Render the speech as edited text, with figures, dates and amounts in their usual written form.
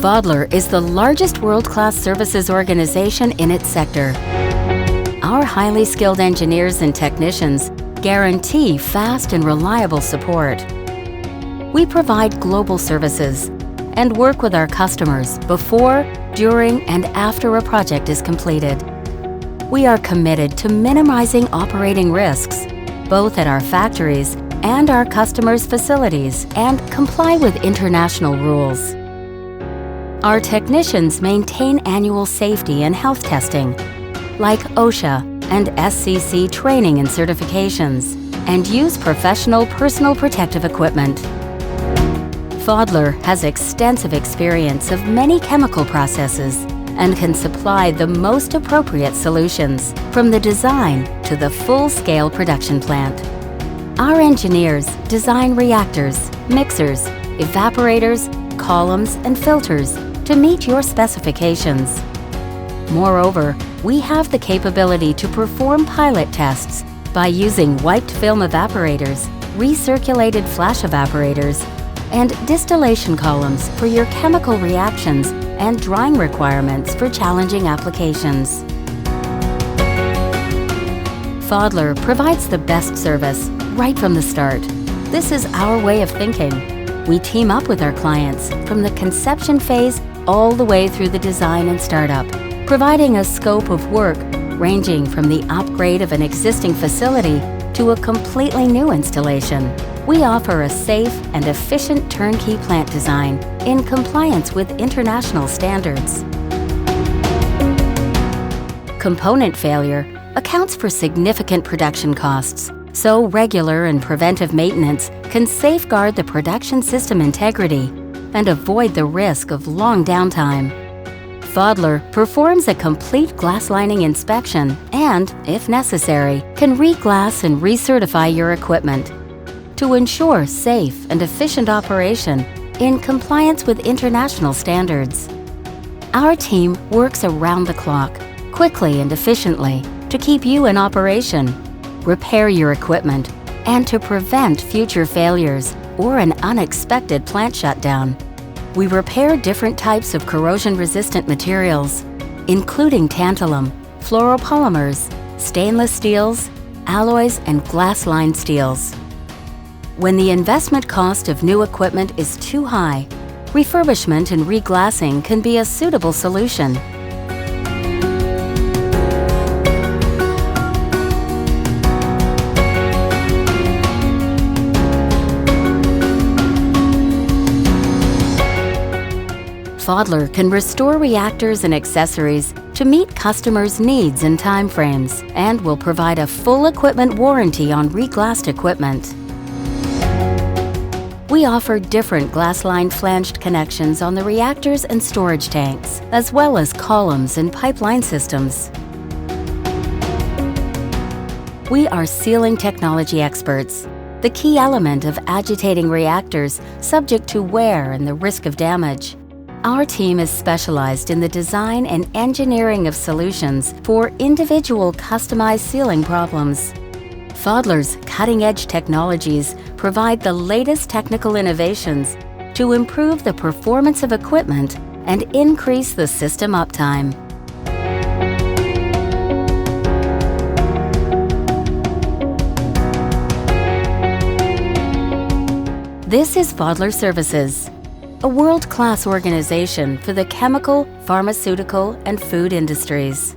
Pfaudler is the largest world-class services organization in its sector. Our highly skilled engineers and technicians guarantee fast and reliable support. We provide global services and work with our customers before, during, and after a project is completed. We are committed to minimizing operating risks, both at our factories and our customers' facilities, and comply with international rules. Our technicians maintain annual safety and health testing, like OSHA and SCC training and certifications, and use professional personal protective equipment. Pfaudler has extensive experience of many chemical processes and can supply the most appropriate solutions from the design to the full-scale production plant. Our engineers design reactors, mixers, evaporators, columns, and filters to meet your specifications. Moreover, we have the capability to perform pilot tests by using wiped film evaporators, recirculated flash evaporators, and distillation columns for your chemical reactions and drying requirements for challenging applications. Pfaudler provides the best service right from the start. This is our way of thinking. We team up with our clients from the conception phase all the way through the design and startup, providing a scope of work ranging from the upgrade of an existing facility to a completely new installation. We offer a safe and efficient turnkey plant design in compliance with international standards. Component failure accounts for significant production costs, so regular and preventive maintenance can safeguard the production system integrity and avoid the risk of long downtime. Pfaudler performs a complete glass lining inspection and, if necessary, can reglass and recertify your equipment to ensure safe and efficient operation in compliance with international standards. Our team works around the clock, quickly and efficiently, to keep you in operation, repair your equipment, and to prevent future failures or an unexpected plant shutdown. We repair different types of corrosion-resistant materials, including tantalum, fluoropolymers, stainless steels, alloys, and glass-lined steels. When the investment cost of new equipment is too high, refurbishment and reglassing can be a suitable solution. Pfaudler can restore reactors and accessories to meet customers' needs and timeframes, and will provide a full equipment warranty on reglassed equipment. We offer different glass-lined flanged connections on the reactors and storage tanks, as well as columns and pipeline systems. We are sealing technology experts, the key element of agitating reactors subject to wear and the risk of damage. Our team is specialized in the design and engineering of solutions for individual customized sealing problems. Pfaudler's cutting-edge technologies provide the latest technical innovations to improve the performance of equipment and increase the system uptime. This is Pfaudler Services, a world-class organization for the chemical, pharmaceutical, and food industries.